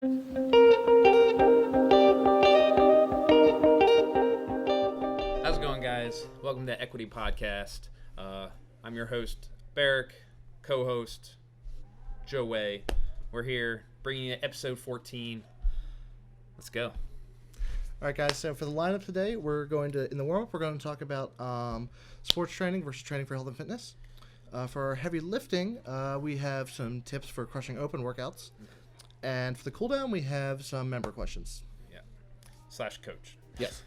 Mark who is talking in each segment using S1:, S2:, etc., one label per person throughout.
S1: How's it going, guys? Welcome to Equity Podcast. I'm your host, Berek, co-host, Whey. We're here bringing you episode 14. Let's go.
S2: All right, guys. So for the lineup today, in the warm-up, we're going to talk about sports training versus training for health and fitness. For our heavy lifting, we have some tips for crushing open workouts. And for the cooldown, we have some member questions.
S1: Yeah. / coach.
S2: Yes.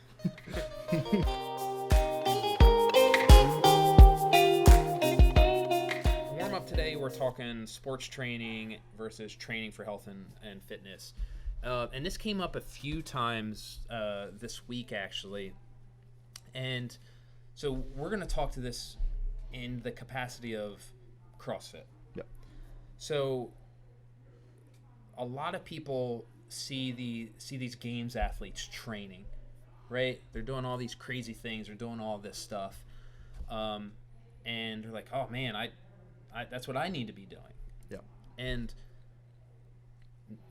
S1: Warm up today, we're talking sports training versus training for health and fitness. And this came up a few times this week, actually. And so we're going to talk to this in the capacity of CrossFit.
S2: Yep.
S1: So a lot of people see these games athletes training, right? They're doing all these crazy things. They're doing all this stuff. And they're like, oh, man, I that's what I need to be doing.
S2: Yep.
S1: And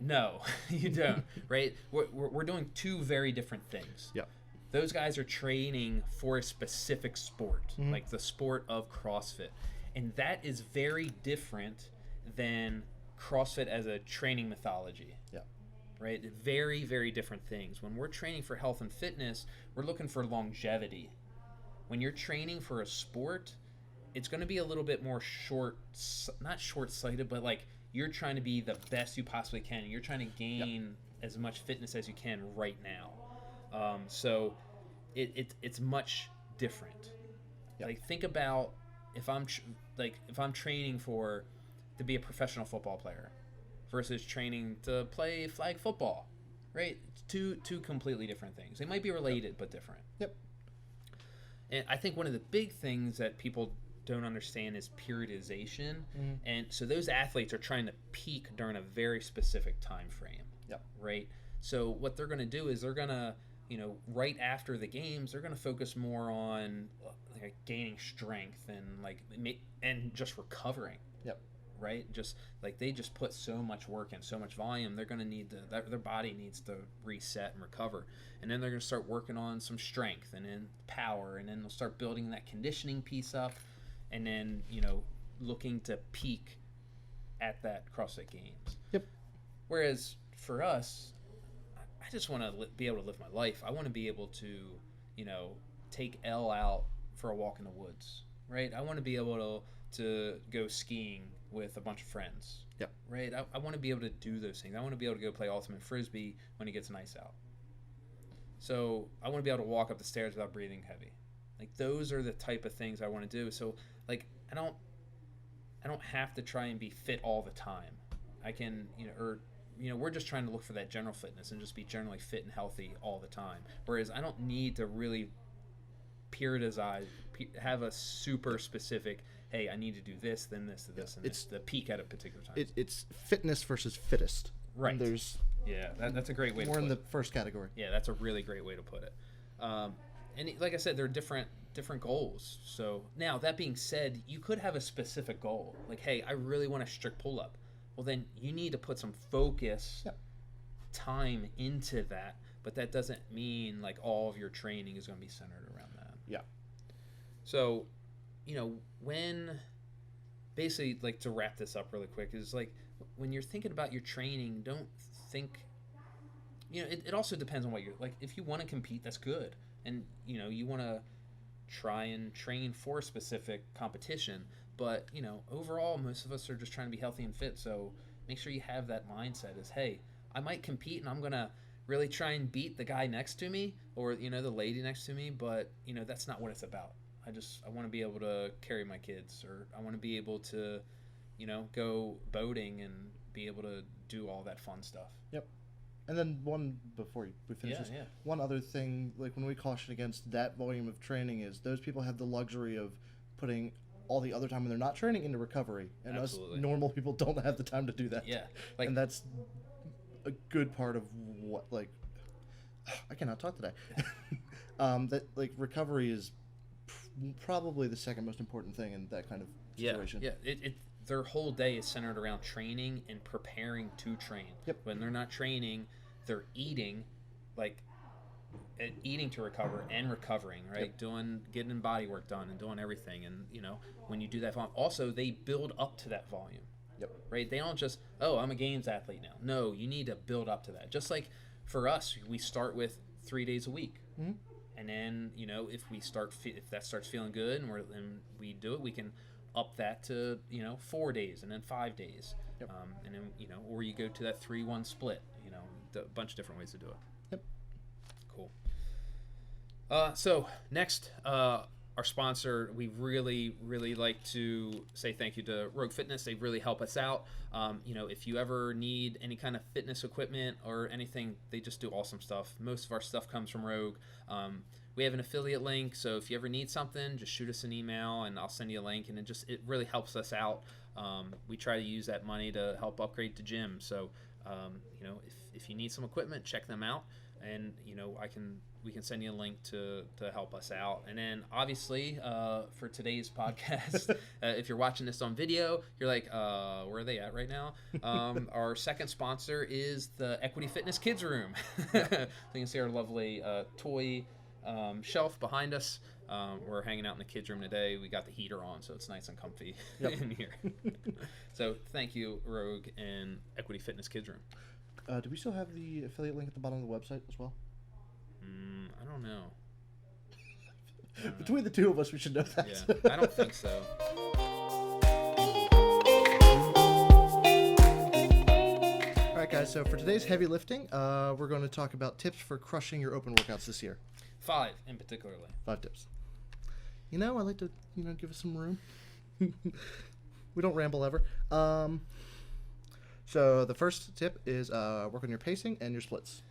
S1: no, you don't, right? We're doing two very different things.
S2: Yep.
S1: Those guys are training for a specific sport, like the sport of CrossFit. And that is very different than CrossFit as a training methodology.
S2: Yeah.
S1: Right? Very, very different things. When we're training for health and fitness, we're looking for longevity. When you're training for a sport, it's going to be a little bit more not short-sighted, but like you're trying to be the best you possibly can. You're trying to gain as much fitness as you can right now. So it's much different. Yep. Like think about if I'm training to be a professional football player versus training to play flag football, right? It's two completely different things. They might be related, but different.
S2: Yep.
S1: And I think one of the big things that people don't understand is periodization. And so those athletes are trying to peak during a very specific time frame.
S2: Yep.
S1: Right? So what they're going to do is they're going to, right after the games, they're going to focus more on like gaining strength and just recovering.
S2: Yep.
S1: Right? Just like they just put so much work in, so much volume, they're going to need their body needs to reset and recover. And then they're going to start working on some strength and then power, and then they'll start building that conditioning piece up, and then, looking to peak at that CrossFit Games.
S2: Yep.
S1: Whereas for us, I just want to be able to live my life. I want to be able to, take Elle out for a walk in the woods, right? I want to be able to go skiing with a bunch of friends.
S2: Yep.
S1: Right? I want to be able to do those things. I want to be able to go play ultimate frisbee when it gets nice out. So I want to be able to walk up the stairs without breathing heavy. Like those are the type of things I want to do. So like I don't have to try and be fit all the time. I can, we're just trying to look for that general fitness and just be generally fit and healthy all the time. Whereas I don't need to really have a super specific, hey, I need to do this, then this, and this, and this, to peak at a particular time.
S2: It's fitness versus fittest.
S1: Right.
S2: And there's
S1: that's a great way to put it.
S2: More in the first category.
S1: Yeah, that's a really great way to put it. And like I said, there are different goals. So now that being said, you could have a specific goal. Like, hey, I really want a strict pull-up. Well, then you need to put some focus time into that. But that doesn't mean like all of your training is going to be centered around that.
S2: Yeah. So,
S1: when basically, like, to wrap this up really quick, is like when you're thinking about your training, don't think, it also depends on what you're like. If you want to compete, that's good. And, you want to try and train for a specific competition. But, overall, most of us are just trying to be healthy and fit. So make sure you have that mindset is, hey, I might compete and I'm going to really try and beat the guy next to me or, the lady next to me. But, that's not what it's about. I want to be able to carry my kids, or I want to be able to, go boating and be able to do all that fun stuff.
S2: Yep. And then before we finish this, one other thing, like when we caution against that volume of training is those people have the luxury of putting all the other time when they're not training into recovery. And
S1: Absolutely.
S2: Us normal people don't have the time to do that.
S1: Yeah.
S2: And that's a good part of what, like, I cannot talk today. That, like, recovery is probably the second most important thing in that kind of situation.
S1: Yeah. their whole day is centered around training and preparing to train.
S2: Yep.
S1: When they're not training, they're eating, like eating to recover and recovering, right?
S2: Yep.
S1: Getting body work done and doing everything. And when you do that volume, also they build up to that volume.
S2: Yep.
S1: Right? They don't just, oh, I'm a games athlete now. No, you need to build up to that. Just like for us, we start with 3 days a week.
S2: Mm-hmm.
S1: And then, if that starts feeling good and we do it, we can up that to, 4 days and then 5 days.
S2: Yep.
S1: And then, or you go to that 3-1 split, a bunch of different ways to do it.
S2: Yep.
S1: Cool. So next, our sponsor, we really, really like to say thank you to Rogue Fitness. They really help us out. If you ever need any kind of fitness equipment or anything, they just do awesome stuff. Most of our stuff comes from Rogue. We have an affiliate link, so if you ever need something, just shoot us an email and I'll send you a link, and it really helps us out. We try to use that money to help upgrade the gym. So, if you need some equipment, check them out, and we can send you a link to help us out. And then obviously for today's podcast, if you're watching this on video, you're like, where are they at right now? Our second sponsor is the Equity Fitness Kids Room. So you can see our lovely toy shelf behind us. We're hanging out in the kids room today. We got the heater on, so it's nice and comfy in here. So thank you, Rogue and Equity Fitness Kids Room.
S2: Do we still have the affiliate link at the bottom of the website as well?
S1: I don't know.
S2: Between the two of us, we should know that.
S1: Yeah, I don't think so.
S2: All right, guys. So for today's heavy lifting, we're going to talk about tips for crushing your open workouts this year.
S1: 5 in particularly.
S2: 5 tips. I like to, give us some room. We don't ramble ever. So the first tip is work on your pacing and your splits.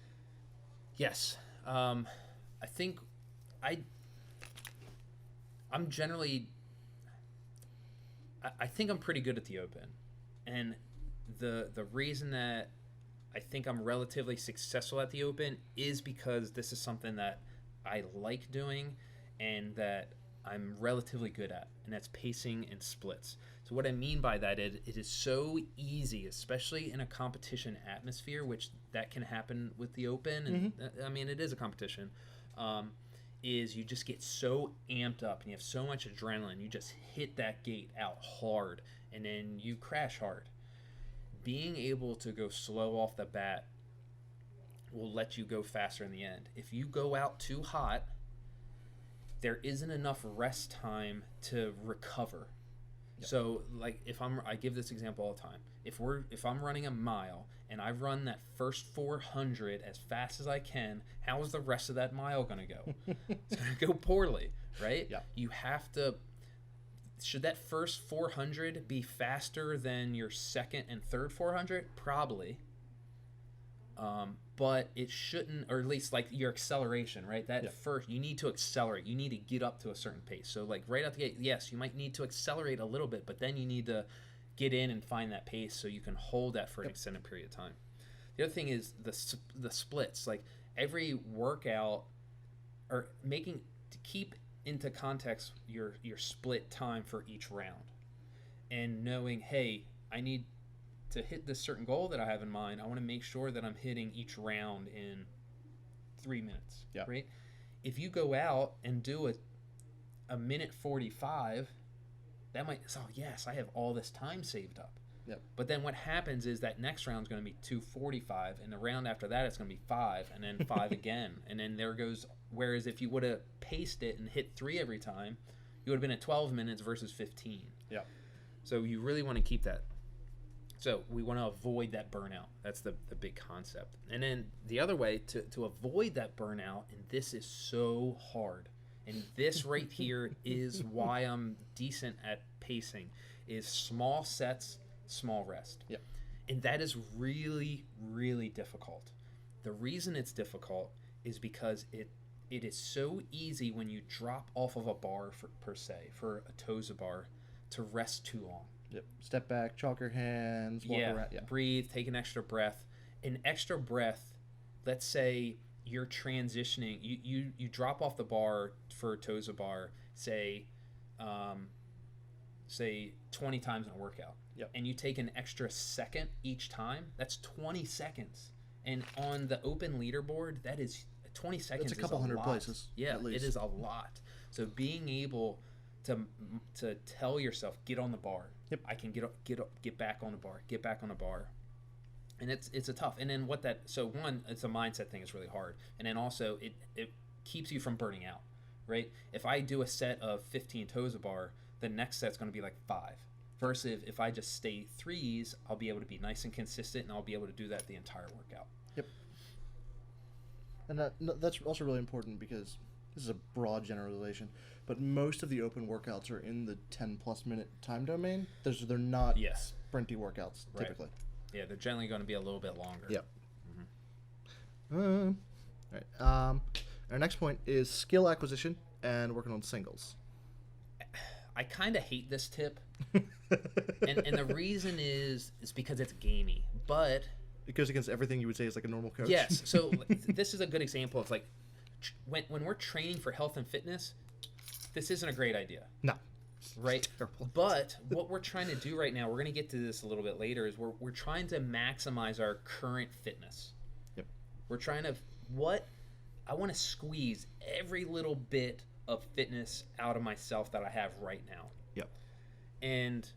S1: Yes. I think I'm generally, I think I'm pretty good at the open. And the reason that I think I'm relatively successful at the open is because this is something that I like doing and that I'm relatively good at, and that's pacing and splits. So what I mean by that is it is so easy, especially in a competition atmosphere, which that can happen with the open, and it is a competition, is you just get so amped up and you have so much adrenaline, you just hit that gate out hard and then you crash hard. Being able to go slow off the bat will let you go faster in the end. If you go out too hot, there isn't enough rest time to recover. Yep. So like I give this example all the time. If I'm running a mile and I run that first 400 as fast as I can, how is the rest of that mile going to go? It's going to go poorly, right?
S2: Yeah.
S1: You have to. Should that first 400 be faster than your second and third 400? Probably. But it shouldn't, or at least like your acceleration, right? First, you need to accelerate. You need to get up to a certain pace. So like right out the gate, yes, you might need to accelerate a little bit, but then you need to get in and find that pace so you can hold that for an extended period of time. The other thing is the splits. Like every workout, or to keep into context your split time for each round, and knowing, hey, I need to hit this certain goal that I have in mind. I want to make sure that I'm hitting each round in 3 minutes, right? If you go out and do a minute 45, that might, yes, I have all this time saved up.
S2: Yep.
S1: But then what happens is that next round is going to be 2:45, and the round after that it's going to be 5, and then 5 again, and then there goes. Whereas if you would have paced it and hit 3 every time, you would have been at 12 minutes versus 15.
S2: Yeah.
S1: So you really want to keep that. So we want to avoid that burnout. That's the big concept. And then the other way to avoid that burnout, and this is so hard, and this right here is why I'm decent at pacing, is small sets, small rest.
S2: Yep.
S1: And that is really, really difficult. The reason it's difficult is because it is so easy when you drop off of a bar, for a Toza bar, to rest too long.
S2: Yep. Step back, chalk your hands, walk around. Yeah.
S1: Breathe, take an extra breath. An extra breath, let's say you're transitioning, you drop off the bar for a Toza bar, say say 20 times in a workout,
S2: Yep.
S1: and you take an extra second each time, that's 20 seconds. And on the open leaderboard, that is 20 seconds.
S2: It's a couple hundred places.
S1: Yeah,
S2: at least.
S1: it is a lot. So being able to tell yourself, get on the bar.
S2: Yep.
S1: I can get back on the bar, get back on the bar. And it's a tough. And then one, it's a mindset thing. It's really hard. And then also it keeps you from burning out, right? If I do a set of 15 toes a bar, the next set's going to be like 5. Versus if I just stay 3s, I'll be able to be nice and consistent, and I'll be able to do that the entire workout.
S2: Yep. And that's also really important because this is a broad generalization, but most of the open workouts are in the 10-plus minute time domain. They're not sprinty workouts, typically.
S1: Yeah, they're generally going to be a little bit longer.
S2: Yep. All right. Our next point is skill acquisition and working on singles.
S1: I kind of hate this tip, and the reason is because it's gamey, but
S2: it goes against everything you would say is like a normal coach.
S1: Yes. So this is a good example of like when we're training for health and fitness, this isn't a great idea.
S2: No.
S1: Right. But what we're trying to do right now, we're going to get to this a little bit later, is we're trying to maximize our current fitness.
S2: Yep.
S1: We're trying to I want to squeeze every little bit of fitness out of myself that I have right now.
S2: Yep.
S1: And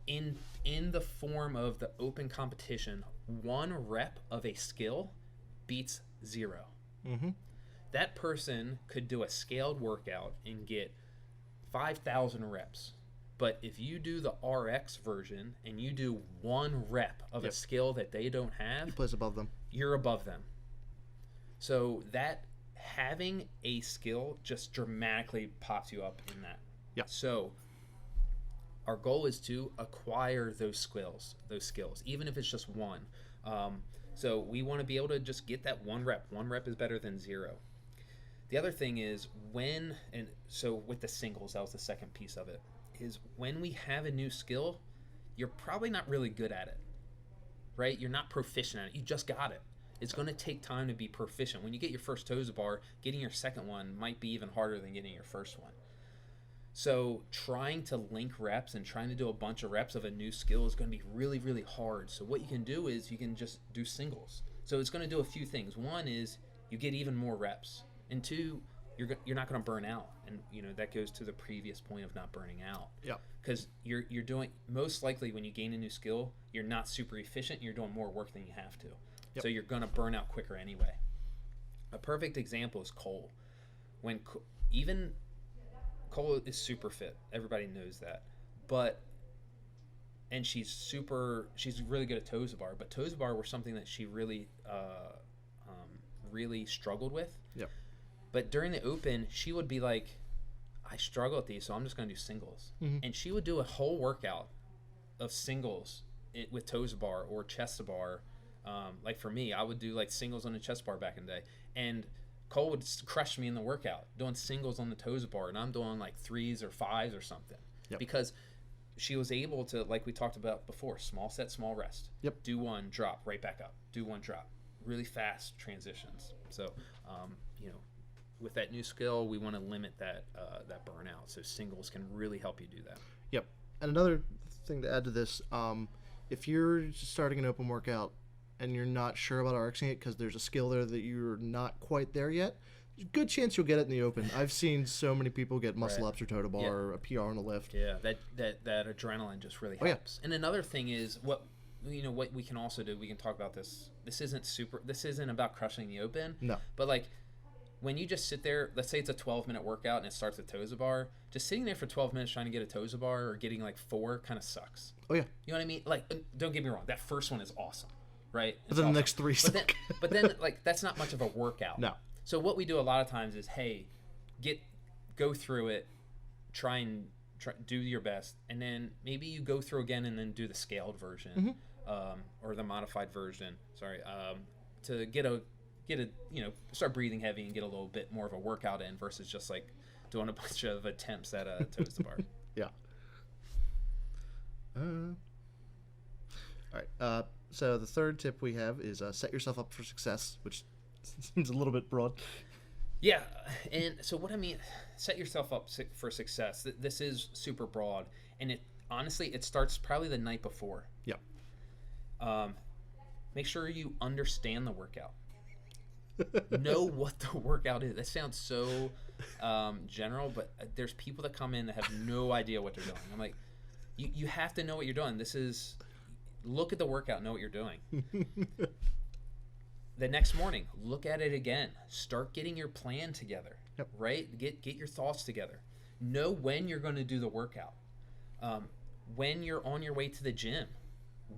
S1: in the form of the open competition, 1 rep of a skill beats 0.
S2: Mm-hmm.
S1: That person could do a scaled workout and get 5,000 reps. But if you do the RX version and you do 1 rep of a skill that they don't have,
S2: you place above them.
S1: You're above them. So that having a skill just dramatically pops you up in that.
S2: Yeah.
S1: So our goal is to acquire those skills, even if it's just 1. So we want to be able to just get that 1 rep. 1 rep is better than 0. The other thing is so with the singles, that was the second piece of it, is when we have a new skill, you're probably not really good at it, right? You're not proficient at it. You just got it. It's going to take time to be proficient. When you get your first toes bar, getting your second one might be even harder than getting your first one. So trying to link reps and trying to do a bunch of reps of a new skill is going to be really, really hard. So what you can do is you can just do singles. So it's going to do a few things. 1 is you get even more reps. And 2, you're not going to burn out. And, that goes to the previous point of not burning out.
S2: Yeah.
S1: Because you're doing, most likely when you gain a new skill, you're not super efficient. You're doing more work than you have to. Yep. So you're going to burn out quicker anyway. A perfect example is Cole. When Cole is super fit. Everybody knows that. And she's really good at toes bar. But toes bar were something that she really, really struggled with.
S2: Yep.
S1: But during the open, she would be like, I struggle with these, so I'm just going to do singles. Mm-hmm. And she would do a whole workout of singles with toes bar or chest bar. Like for me, I would do like singles on the chest bar back in the day. And Cole would crush me in the workout doing singles on the toes bar, and I'm doing like 3s or 5s or something.
S2: Yep.
S1: Because she was able to, like we talked about before, small set, small rest.
S2: Yep.
S1: Do 1, drop, right back up. Do 1, drop. Really fast transitions. So, with that new skill, we want to limit that burnout. So singles can really help you do that.
S2: Yep. And another thing to add to this, if you're starting an open workout and you're not sure about RXing it because there's a skill there that you're not quite there yet, good chance you'll get it in the open. I've seen so many people get muscle ups or toe to bar or a PR on the lift.
S1: Yeah, that adrenaline just really helps. And another thing is what we can also do. We can talk about this. This isn't about crushing the open.
S2: No.
S1: But like when you just sit there, let's say it's a 12-minute workout and it starts with toes bar, just sitting there for 12 minutes trying to get a toes bar or getting like 4 kind of sucks.
S2: Oh yeah.
S1: You know what I mean? Like, don't get me wrong, that first one is awesome, right?
S2: But then the next 3 suck.
S1: But then like that's not much of a workout.
S2: No.
S1: So what we do a lot of times is, hey, go through it, try do your best, and then maybe you go through again and then do the scaled version, or the modified version. Sorry, to get a start breathing heavy and get a little bit more of a workout in versus just like doing a bunch of attempts at a toes to bar.
S2: Yeah. All right. So the third tip we have is set yourself up for success, which seems a little bit broad.
S1: Yeah, and so what I mean, set yourself up for success. This is super broad, and it honestly it starts probably the night before.
S2: Yep.
S1: Make sure you understand the workout. Know what the workout is. That sounds so general, but there's people that come in that have no idea what they're doing. I'm like, you have to know what you're doing. Look at the workout, know what you're doing. The next morning, look at it again. Start getting your plan together, right? Get your thoughts together. Know when you're going to do the workout. When you're on your way to the gym,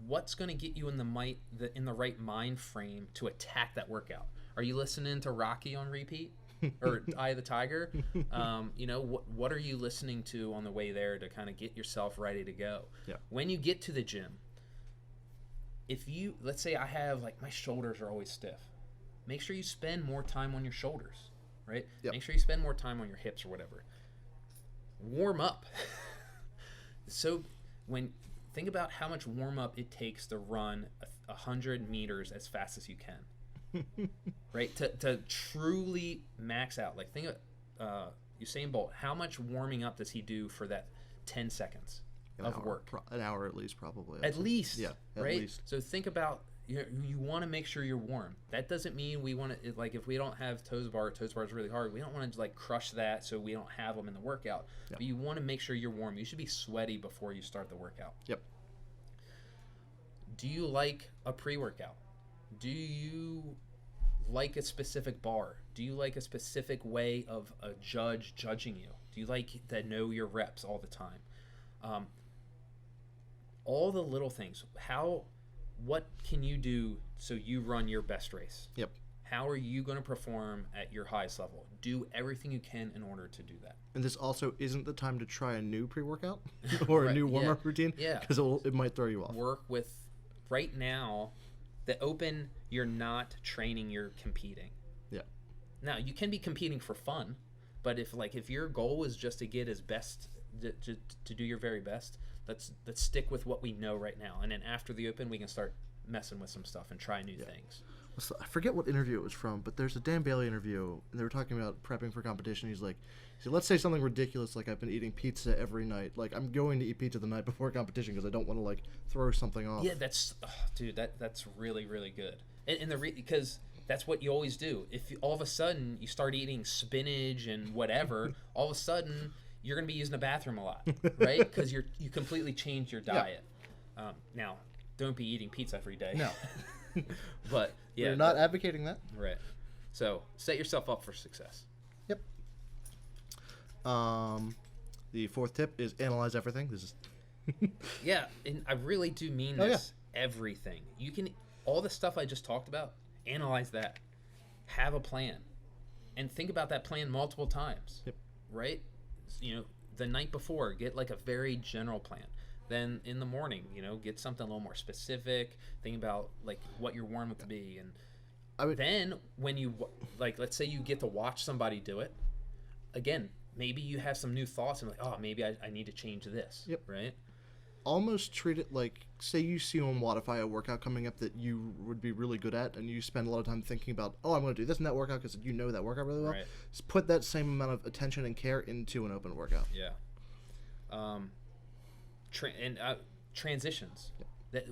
S1: what's going to get you in the right mind frame to attack that workout? Are you listening to Rocky on repeat or Eye of the Tiger? What are you listening to on the way there to kind of get yourself ready to go?
S2: Yeah.
S1: When you get to the gym, let's say I have like my shoulders are always stiff, make sure you spend more time on your shoulders, right?
S2: Yep.
S1: Make sure you spend more time on your hips or whatever. Warm up. So think about how much warm up it takes to run 100 meters as fast as you can. Right? To truly max out. Like think of Usain Bolt. How much warming up does he do for that 10 seconds of work?
S2: An hour at least, probably.
S1: At least.
S2: Yeah, at
S1: right?
S2: least.
S1: So think about, you want to make sure you're warm. That doesn't mean we want to, like if we don't have toes bar is really hard. We don't want to like crush that so we don't have them in the workout.
S2: Yep.
S1: But you want to make sure you're warm. You should be sweaty before you start the workout.
S2: Yep.
S1: Do you like a pre-workout? Do you like a specific bar? Do you like a specific way of a judge judging you? Do you like to know your reps all the time? All the little things. What can you do so you run your best race?
S2: Yep.
S1: How are you going to perform at your highest level? Do everything you can in order to do that.
S2: And this also isn't the time to try a new pre-workout or
S1: Right,
S2: a new warm-up routine.
S1: Yeah.
S2: Because it might throw you off.
S1: Work with, right now, the open, you're not training, you're competing.
S2: Yeah.
S1: Now, you can be competing for fun, but if your goal is just to get as best, to do your very best, let's stick with what we know right now. And then after the open, we can start messing with some stuff and try new things.
S2: I forget what interview it was from, but there's a Dan Bailey interview, and they were talking about prepping for competition. He's like, let's say something ridiculous, like I've been eating pizza every night. Like I'm going to eat pizza the night before competition because I don't want to like throw something off.
S1: Yeah, that's really, really good. And because that's what you always do. If all of a sudden you start eating spinach and whatever, all of a sudden you're going to be using the bathroom a lot, right? Because you completely changed your diet. Yeah. Now, don't be eating pizza every day.
S2: No.
S1: But yeah,
S2: we're not advocating that.
S1: Right. So set yourself up for success.
S2: Yep. The fourth tip is analyze everything. This is
S1: yeah, and I really do mean this. Everything. You can, all the stuff I just talked about, analyze that. Have a plan. And think about that plan multiple times.
S2: Yep.
S1: Right? The night before, get like a very general plan. Then in the morning, get something a little more specific. Think about like what your warm up to be, and then when you let's say you get to watch somebody do it. Again, maybe you have some new thoughts and like, oh, maybe I need to change this.
S2: Yep.
S1: Right.
S2: Almost treat it like, say you see on Wodify a workout coming up that you would be really good at, and you spend a lot of time thinking about, oh, I'm going to do this and that workout because you know that workout really well.
S1: Right.
S2: Just put that same amount of attention and care into an open workout.
S1: Yeah. Transitions. Yep.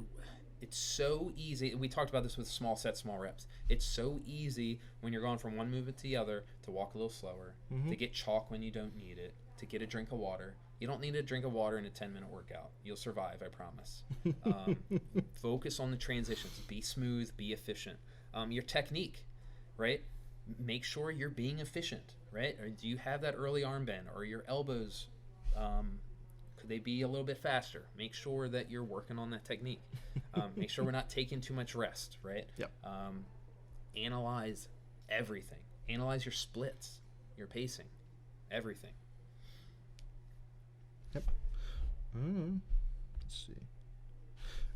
S1: It's so easy. We talked about this with small sets, small reps. It's so easy when you're going from one movement to the other to walk a little slower, to get chalk when you don't need it, to get a drink of water. You don't need a drink of water in a 10-minute workout. You'll survive, I promise. Focus on the transitions. Be smooth, be efficient. Your technique, right? Make sure you're being efficient, right? Or do you have that early arm bend, or your elbows, could they be a little bit faster? Make sure that you're working on that technique. Make sure we're not taking too much rest, right?
S2: Yep.
S1: Analyze everything. Analyze your splits, your pacing, everything.
S2: Yep. Let's see.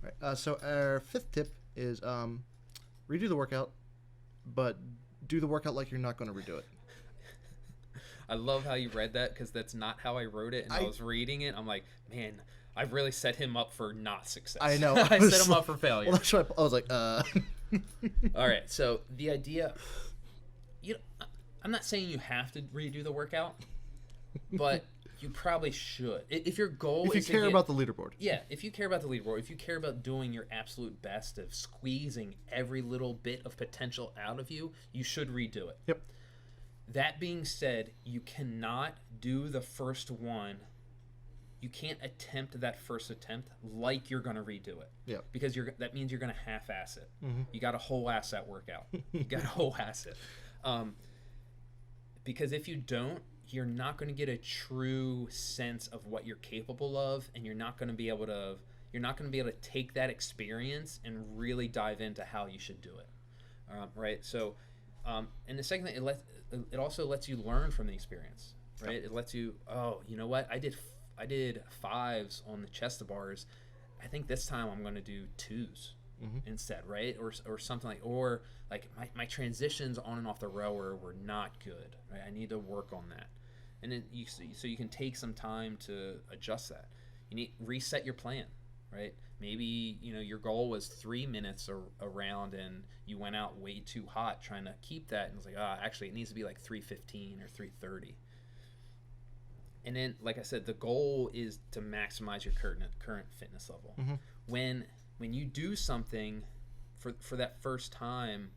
S2: All right. So our fifth tip is redo the workout, but do the workout like you're not going to redo it.
S1: I love how you read that because that's not how I wrote it. And I was reading it. I'm like, man, I've really set him up for not success.
S2: I know.
S1: I set him up for failure.
S2: Well, that's why I was like,
S1: All right. So the idea, I'm not saying you have to redo the workout, but you probably should. If your goal
S2: if you
S1: is
S2: care about the leaderboard.
S1: Yeah, if you care about the leaderboard, if you care about doing your absolute best of squeezing every little bit of potential out of you, you should redo it.
S2: Yep.
S1: That being said, you cannot do the first one. You can't attempt that first attempt like you're going to redo it.
S2: Yep.
S1: Because that means you're going to half-ass it.
S2: Mm-hmm.
S1: You got to whole-ass that workout. You got to whole-ass it. Because if you don't, you're not going to get a true sense of what you're capable of, and you're not going to be able to take that experience and really dive into how you should do it. Right? So, and the second thing, it also lets you learn from the experience. Right? It lets you, you know what? I did 5s on the chest to bars. I think this time I'm going to do 2s instead, right? Or something like my transitions on and off the rower were not good. Right? I need to work on that. And then so you can take some time to adjust that. You need reset your plan, right? Maybe your goal was 3 minutes around, and you went out way too hot trying to keep that, and it's like, actually it needs to be like 3:15 or 3:30. And then, like I said, the goal is to maximize your current fitness level.
S2: Mm-hmm.
S1: When you do something for that first time,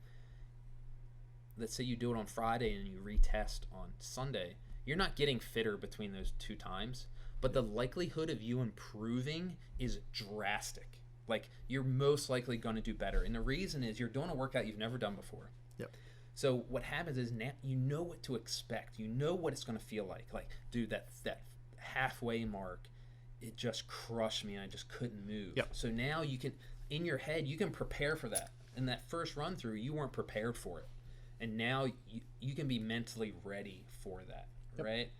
S1: let's say you do it on Friday and you retest on Sunday, you're not getting fitter between those 2 times, but the likelihood of you improving is drastic. Like, you're most likely going to do better. And the reason is you're doing a workout you've never done before.
S2: Yep.
S1: So what happens is now you know what to expect. You know what it's going to feel like. Like, dude, that halfway mark, it just crushed me and I just couldn't move.
S2: Yep.
S1: So now you can, in your head, you can prepare for that. In that first run through, you weren't prepared for it. And now you can be mentally ready for that. Yep. Right?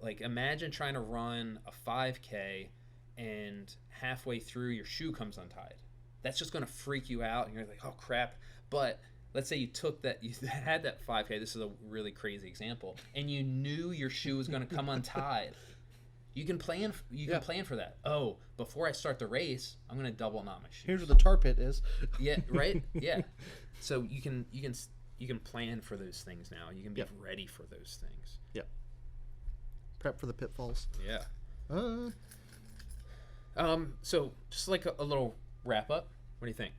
S1: Like, imagine trying to run a 5K and halfway through your shoe comes untied. That's just going to freak you out, and you're like, oh crap. But let's say you had that 5K. This is a really crazy example, and you knew your shoe was going to come untied. You can plan for that. Oh, before I start the race, I'm going to double knot my shoes.
S2: Here's where the tar pit is.
S1: Yeah, right? Yeah. So you can plan for those things now. You can be ready for those things.
S2: Yep. Prep for the pitfalls.
S1: Yeah. So just like a little wrap up. What do you think?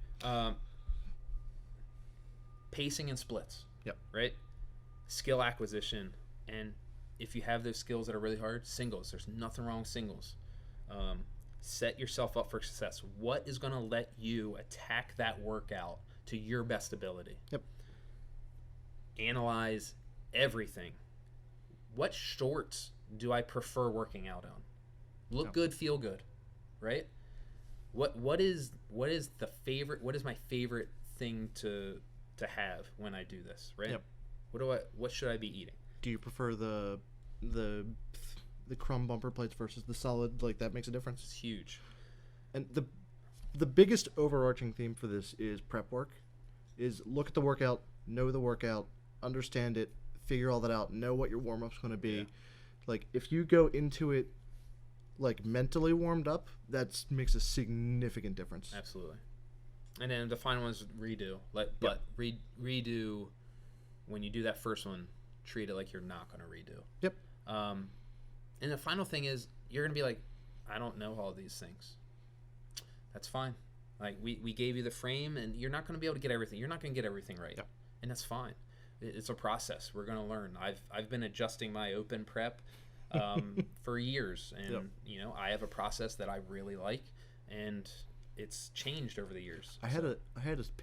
S1: Pacing and splits.
S2: Yep.
S1: Right? Skill acquisition, and if you have those skills that are really hard, singles. There's nothing wrong with singles. Set yourself up for success. What is going to let you attack that workout to your best ability?
S2: Yep.
S1: Analyze everything. What shorts do I prefer working out on? Look good, feel good, right? What is my favorite thing to have when I do this, right?
S2: Yep.
S1: What should I be eating?
S2: Do you prefer the crumb bumper plates versus the solid? Like, that makes a difference.
S1: It's huge.
S2: And the biggest overarching theme for this is prep work. Is look at the workout, know the workout, understand it, figure all that out, know what your warm-up's going to be. Yeah. Like, if you go into it like mentally warmed up, that makes a significant difference.
S1: Absolutely. And then the final one is redo. Redo, when you do that first one, treat it like you're not going to redo.
S2: Yep.
S1: And the final thing is, you're going to be like, I don't know all these things. That's fine. Like, we gave you the frame, and you're not going to be able to get everything. You're not going to get everything right.
S2: Yep. And
S1: that's fine. It's a process. We're going to learn. I've been adjusting my open prep for years, and I have a process that I really like, and it's changed over the years.
S2: I had a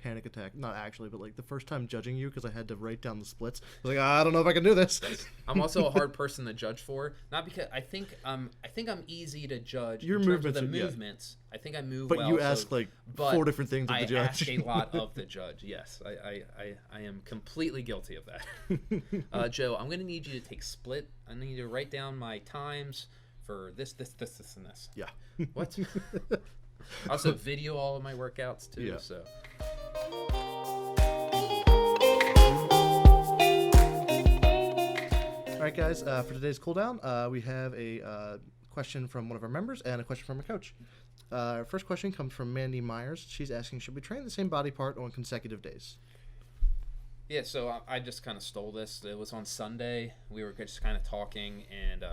S2: panic attack, not actually, but like the first time judging you, because I had to write down the splits. I was like, I don't know if I can do this.
S1: I'm also a hard person to judge for, not because I think I'm easy to judge.
S2: Your
S1: in terms
S2: movements,
S1: of the movements. I think I move
S2: but
S1: well.
S2: But you ask like 4 different things of the judge.
S1: I ask a lot of the judge. Yes, I am completely guilty of that. Joe, I'm going to need you to take split. I need you to write down my times for this, and this.
S2: Yeah.
S1: What? I also video all of my workouts too. Yeah. So.
S2: All right, guys. For today's cooldown, we have a question from one of our members and a question from a coach. Our first question comes from Mandy Myers. She's asking, should we train the same body part on consecutive days?
S1: Yeah, so I just kind of stole this. It was on Sunday. We were just kind of talking, and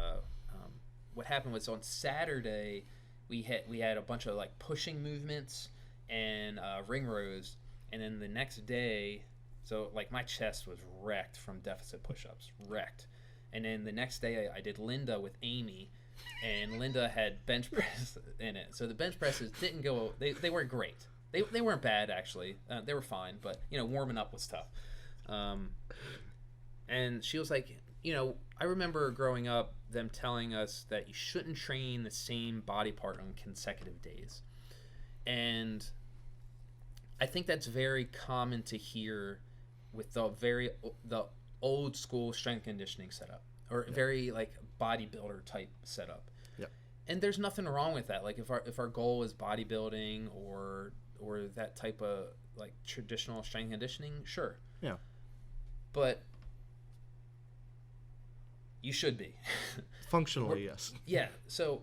S1: what happened was on Saturday we had a bunch of like pushing movements and ring rows, and then the next day, so like my chest was wrecked from deficit push-ups, wrecked, and then the next day I did Linda with Amy, and Linda had bench press in it. So the bench presses didn't go. They weren't great. They weren't bad actually. They were fine, but warming up was tough. And she was like, I remember growing up them telling us that you shouldn't train the same body part on consecutive days. And I think that's very common to hear with the old school strength conditioning setup, or very like bodybuilder type setup.
S2: Yeah.
S1: And there's nothing wrong with that. Like if our goal is bodybuilding or that type of like traditional strength conditioning, sure.
S2: Yeah.
S1: But you should be.
S2: Functionally, yes.
S1: Yeah. So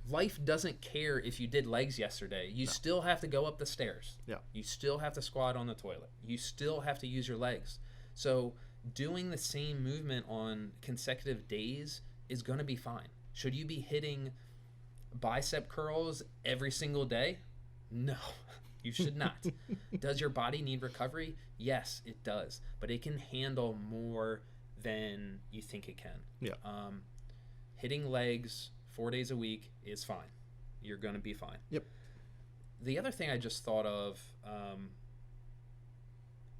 S1: life doesn't care if you did legs yesterday. You still have to go up the stairs.
S2: Yeah.
S1: You still have to squat on the toilet. You still have to use your legs. So doing the same movement on consecutive days is going to be fine. Should you be hitting bicep curls every single day? No, you should not. Does your body need recovery? Yes, it does. But it can handle more than you think it can.
S2: Yeah.
S1: Hitting legs 4 days a week is fine. You're going to be fine.
S2: Yep.
S1: The other thing I just thought of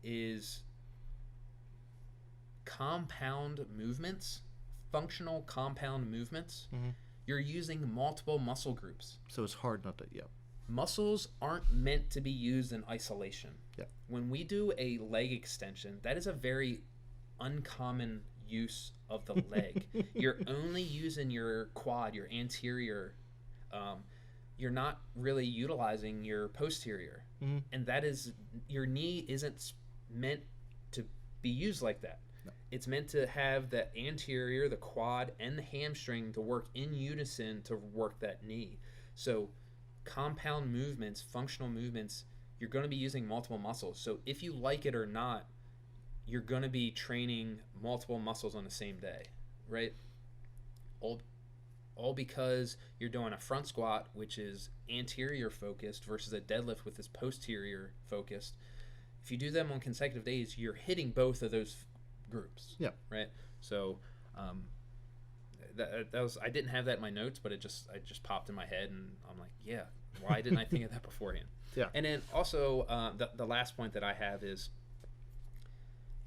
S1: is compound movements, functional compound movements.
S2: Mm-hmm.
S1: You're using multiple muscle groups.
S2: So it's hard not to,
S1: Muscles aren't meant to be used in isolation.
S2: Yeah.
S1: When we do a leg extension, that is a very uncommon use of the leg. You're only using your quad, your anterior. You're not really utilizing your posterior.
S2: Mm-hmm.
S1: And that is, your knee isn't meant to be used like that.
S2: No.
S1: It's meant to have the anterior, the quad, and the hamstring to work in unison to work that knee. So compound movements, functional movements, you're going to be using multiple muscles. So if you like it or not, you're going to be training multiple muscles on the same day, right? All because you're doing a front squat, which is anterior focused, versus a deadlift with this posterior focused. If you do them on consecutive days, you're hitting both of those groups.
S2: Yeah.
S1: Right. So that was, I didn't have that in my notes, but it just popped in my head, and I'm like, yeah, why didn't I think of that beforehand?
S2: Yeah.
S1: And then also the last point that I have is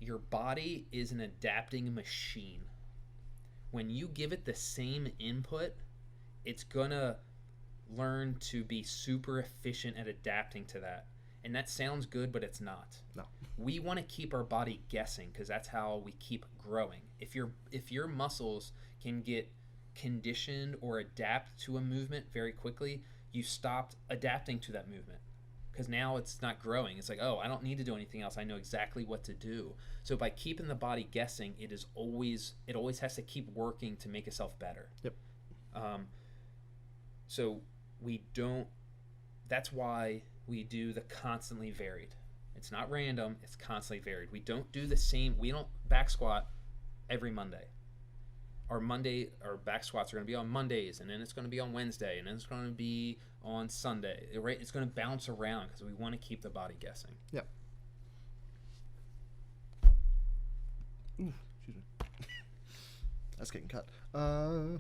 S1: your body is an adapting machine. When you give it the same input, it's gonna learn to be super efficient at adapting to that. And that sounds good, but it's not.
S2: No.
S1: We want to keep our body guessing, because that's how we keep growing. If your muscles can get conditioned or adapt to a movement very quickly, you stopped adapting to that movement, because now it's not growing. It's like, oh, I don't need to do anything else. I know exactly what to do. So by keeping the body guessing, it always has to keep working to make itself better.
S2: Yep.
S1: So we don't. That's why we do the constantly varied. It's not random. It's constantly varied. We don't do the same. We don't back squat every Monday. Our back squats are going to be on Mondays, and then it's going to be on Wednesday, and then it's going to be on Sunday. Right? It's going to bounce around because we want to keep the body guessing.
S2: Yep. Ooh, excuse me. That's getting cut. All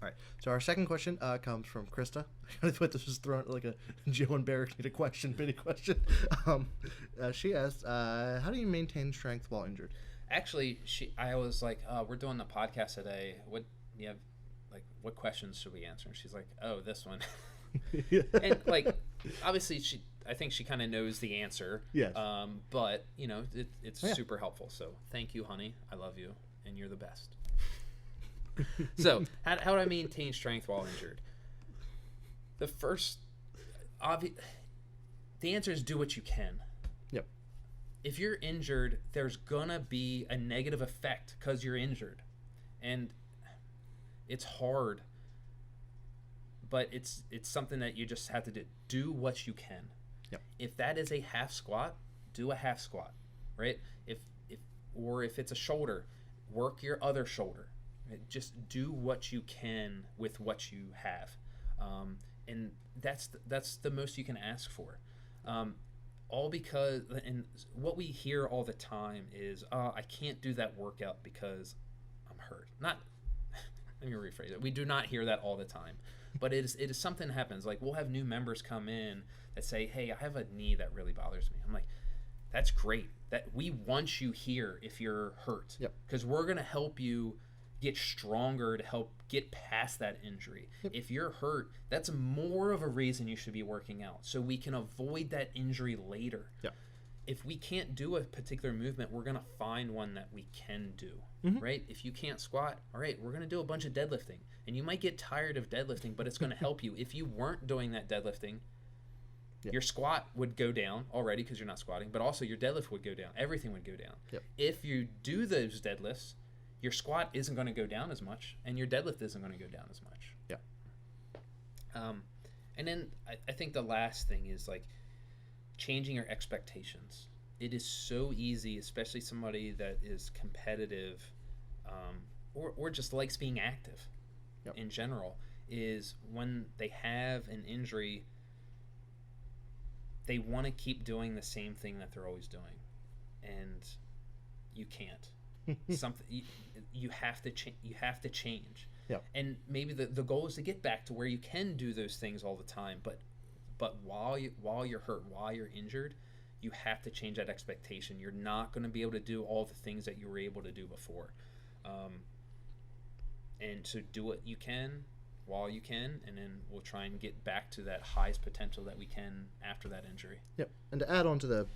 S2: right. So our second question comes from Krista. I thought this was thrown like a Joe and Berek need a question, mini question. She asked, "How do you maintain strength while injured?"
S1: Actually, I was like, we're doing the podcast today. What questions should we answer? And she's like, oh, this one. And like, obviously, I think she kind of knows the answer.
S2: Yes.
S1: But it's super helpful. So thank you, honey. I love you, and you're the best. So how do I maintain strength while injured? The first, the answer is do what you can.
S2: Yep.
S1: If you're injured, there's gonna be a negative effect because you're injured, and it's hard, but it's something that you just have to do what you can.
S2: Yep.
S1: If that is a half squat, do a half squat, right? Or if it's a shoulder, work your other shoulder. Right? Just do what you can with what you have, and that's the most you can ask for. All because, and what we hear all the time is, I can't do that workout because I'm hurt. Not, let me rephrase it. We do not hear that all the time, but it is something that happens. Like, we'll have new members come in that say, hey, I have a knee that really bothers me. I'm like, that's great. That we want you here if you're hurt, because we're gonna help you get stronger to help get past that injury. If you're hurt, that's more of a reason you should be working out, so we can avoid that injury later. If we can't do a particular movement, we're gonna find one that we can do. Right? If you can't squat, all right, we're gonna do a bunch of deadlifting, and you might get tired of deadlifting, but it's gonna help you. If you weren't doing that deadlifting, your squat would go down already because you're not squatting, but also your deadlift would go down. Everything would go down. If you do those deadlifts, your squat isn't going to go down as much, and your deadlift isn't going to go down as much. And then I think the last thing is, like, changing your expectations. It is so easy, especially somebody that is competitive, or just likes being active in general, is when they have an injury, they want to keep doing the same thing that they're always doing, and you can't. You have to change. And maybe the goal is to get back to where you can do those things all the time, but while you're hurt, while you're injured, you have to change that expectation. You're not going to be able to do all the things that you were able to do before, and so do what you can while you can, and then we'll try and get back to that highest potential that we can after that injury.
S2: And to add on to the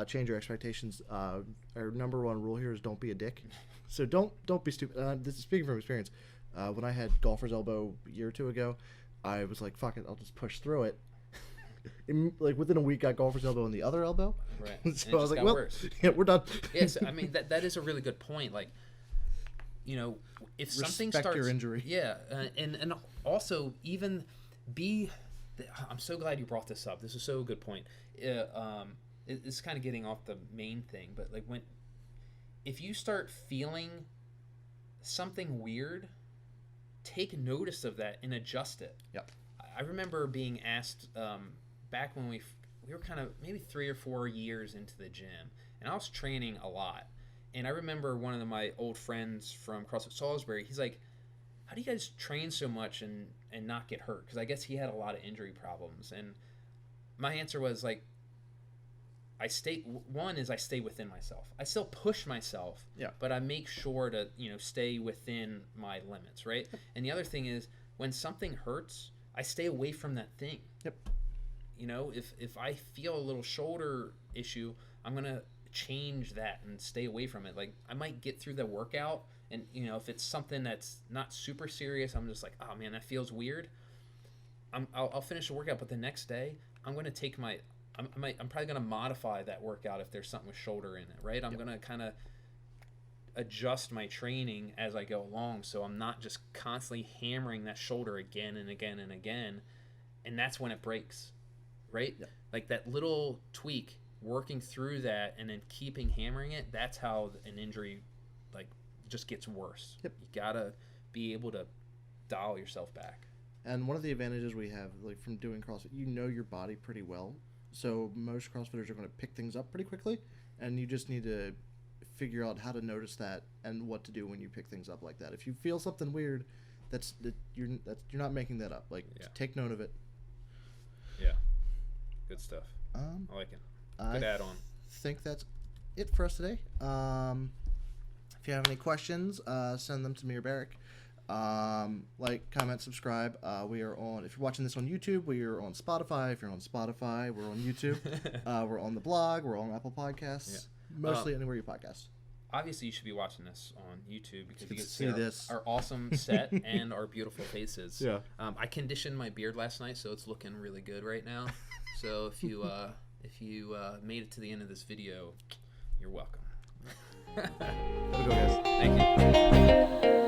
S2: change your expectations, our number one rule here is don't be a dick. So don't be stupid. This is speaking from experience. When I had golfer's elbow a year or two ago, I was like, fuck it, I'll just push through it. Like, within a week, got golfer's elbow on the other elbow.
S1: Right.
S2: So I was like, well, we're done.
S1: Yes, I mean, that is a really good point. Like, you know, if something starts,
S2: respect your injury.
S1: And also even I'm so glad you brought this up. This is so a good point. It's kind of getting off the main thing, but like, if you start feeling something weird, take notice of that and adjust it. I remember being asked back when we were kind of maybe 3 or 4 years into the gym, and I was training a lot. And I remember one of my old friends from CrossFit Salisbury, he's like, how do you guys train so much and not get hurt? Because I guess he had a lot of injury problems. And my answer was, like, I stay within myself. I still push myself, but I make sure to, stay within my limits, right? And the other thing is, when something hurts, I stay away from that thing. If I feel a little shoulder issue, I'm going to change that and stay away from it. Like, I might get through the workout, and if it's something that's not super serious, I'm just like, oh man, that feels weird. I'll finish the workout, but the next day I'm going to take I'm probably going to modify that workout if there's something with shoulder in it, right? I'm going to kind of adjust my training as I go along, so I'm not just constantly hammering that shoulder again and again and again, and that's when it breaks, right? Like, that little tweak, working through that and then keeping hammering it, that's how an injury, like, just gets worse. You gotta be able to dial yourself back.
S2: And one of the advantages we have, like, from doing CrossFit, your body pretty well. So most CrossFitters are going to pick things up pretty quickly, and you just need to figure out how to notice that and what to do when you pick things up like that. If you feel something weird, you're not making that up. Like, take note of it.
S1: Good stuff. I like it. Good add-on.
S2: Think that's it for us today. If you have any questions, send them to me or Berek. Like, comment, subscribe. We are on, if you're watching this on YouTube, we are on Spotify. If you're on Spotify, we're on YouTube. We're on the blog. We're on Apple Podcasts. Mostly anywhere you podcast.
S1: Obviously, you should be watching this on YouTube because you can see our awesome set and our beautiful faces. I conditioned my beard last night, so it's looking really good right now. So if you made it to the end of this video, you're welcome.
S2: Have a go, guys.
S1: Thank you.